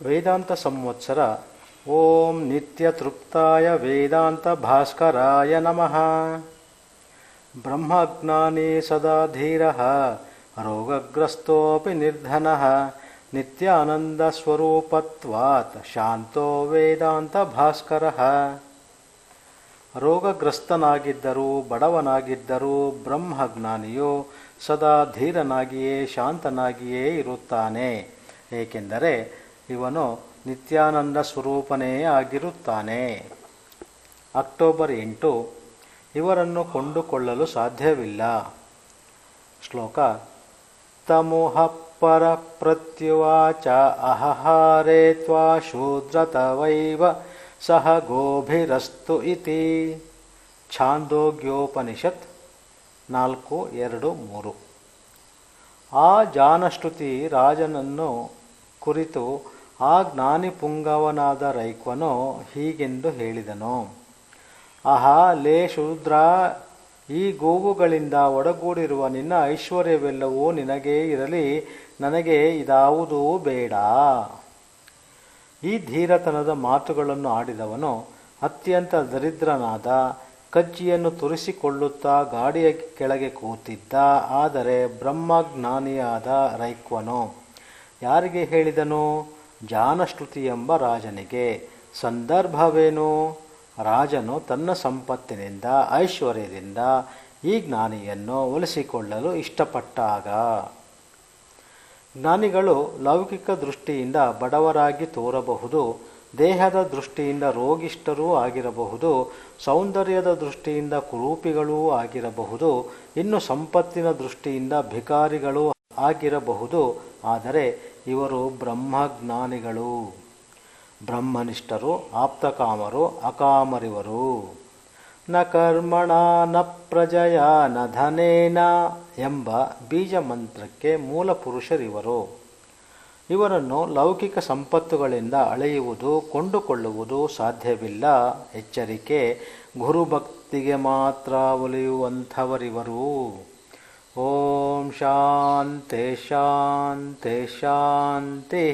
ವೇದಾಂತ ಸಂವತ್ಸರ. ಓಂ ನಿತ್ಯತೃಪ್ತಾಯ ವೇದಾಂತ ಭಾಸ್ಕರಾಯ ನಮಃ. ಬ್ರಹ್ಮಜ್ಞಾನಿ ಸದಾ ಧೀರಃ ರೋಗಗ್ರಸ್ತೋಪಿ ನಿರ್ಧನಃ ನಿತ್ಯಾನಂದಸ್ವರೂಪತ್ವಾತ್ ಶಾಂತೋ ವೇದಾಂತ ಭಾಸ್ಕರಃ. ರೋಗಗ್ರಸ್ತನಾಗಿದ್ದರೂ ಬಡವನಾಗಿದ್ದರೂ ಬ್ರಹ್ಮಜ್ಞಾನಿಯು ಸದಾ ಧೀರನಾಗಿಯೇ ಶಾಂತನಾಗಿಯೇ ಇರುತ್ತಾನೆ. ಏಕೆಂದರೆ ಇವನು ನಿತ್ಯಾನಂದ ಸ್ವರೂಪನೇ ಆಗಿರುತ್ತಾನೆ. ಅಕ್ಟೋಬರ್ 8. ಇವರನ್ನು ಕೊಂಡುಕೊಳ್ಳಲು ಸಾಧ್ಯವಿಲ್ಲ. ಶ್ಲೋಕ. ತಮೋಹ ಪರ ಪ್ರತ್ಯುವಾಚ ಅಹಹಾರೇ ತ್ವಾ ಶೂದ್ರತವೈವ ಸಹ ಗೋಭಿರಸ್ತು ಇತಿ. ಛಾಂದೋಗ್ಯೋಪನಿಷತ್ 4:2-3. ಆ ಜಾನಶ್ರುತಿ ರಾಜನನ್ನು ಕುರಿತು ಆ ಜ್ಞಾನಿ ಪುಂಗವನಾದ ರೈಕ್ವನು ಹೀಗೆಂದು ಹೇಳಿದನು. ಆಹಾ ಲೇ ಶೂದ್ರ, ಈ ಗೋವುಗಳಿಂದ ಒಡಗೂಡಿರುವ ನಿನ್ನ ಐಶ್ವರ್ಯವೆಲ್ಲವೂ ನಿನಗೇ ಇರಲಿ, ನನಗೆ ಇದಾವುದೂ ಬೇಡ. ಈ ಧೀರತನದ ಮಾತುಗಳನ್ನು ಆಡಿದವನು ಅತ್ಯಂತ ದರಿದ್ರನಾದ, ಕಜ್ಜಿಯನ್ನು ತುರಿಸಿಕೊಳ್ಳುತ್ತಾ ಗಾಡಿಯ ಕೆಳಗೆ ಕೂತಿದ್ದ, ಆದರೆ ಬ್ರಹ್ಮಜ್ಞಾನಿಯಾದ ರೈಕ್ವನು. ಯಾರಿಗೆ ಹೇಳಿದನು? ಜಾನಶ್ರುತಿ ಎಂಬ ರಾಜನಿಗೆ. ಸಂದರ್ಭವೇನು? ರಾಜನು ತನ್ನ ಸಂಪತ್ತಿನಿಂದ ಐಶ್ವರ್ಯದಿಂದ ಈ ಜ್ಞಾನಿಯನ್ನು ಒಲಿಸಿಕೊಳ್ಳಲು ಇಷ್ಟಪಟ್ಟಾಗ. ಜ್ಞಾನಿಗಳು ಲೌಕಿಕ ದೃಷ್ಟಿಯಿಂದ ಬಡವರಾಗಿ ತೋರಬಹುದು, ದೇಹದ ದೃಷ್ಟಿಯಿಂದ ರೋಗಿಷ್ಠರೂ ಆಗಿರಬಹುದು, ಸೌಂದರ್ಯದ ದೃಷ್ಟಿಯಿಂದ ಕುರೂಪಿಗಳೂ ಆಗಿರಬಹುದು, ಇನ್ನು ಸಂಪತ್ತಿನ ದೃಷ್ಟಿಯಿಂದ ಭಿಕಾರಿಗಳೂ ಆಗಿರಬಹುದು. ಆದರೆ ಇವರು ಬ್ರಹ್ಮಜ್ಞಾನಿಗಳು, ಬ್ರಹ್ಮನಿಷ್ಠರು, ಆಪ್ತಕಾಮರು, ಅಕಾಮರಿವರು. ನ ಕರ್ಮಣ ನ ಪ್ರಜಯ ನ ಧನೇನ ಎಂಬ ಬೀಜ ಮಂತ್ರಕ್ಕೆ ಮೂಲ ಪುರುಷರಿವರು. ಇವರನ್ನು ಲೌಕಿಕ ಸಂಪತ್ತುಗಳಿಂದ ಅಳೆಯುವುದು, ಕೊಂಡುಕೊಳ್ಳುವುದು ಸಾಧ್ಯವಿಲ್ಲ. ಎಚ್ಚರಿಕೆ, ಗುರುಭಕ್ತಿಗೆ ಮಾತ್ರ ಒಲಿಯುವಂಥವರಿವರು. ಓಂ ಶಾಂತಿ ಶಾಂತಿ ಶಾಂತಿ.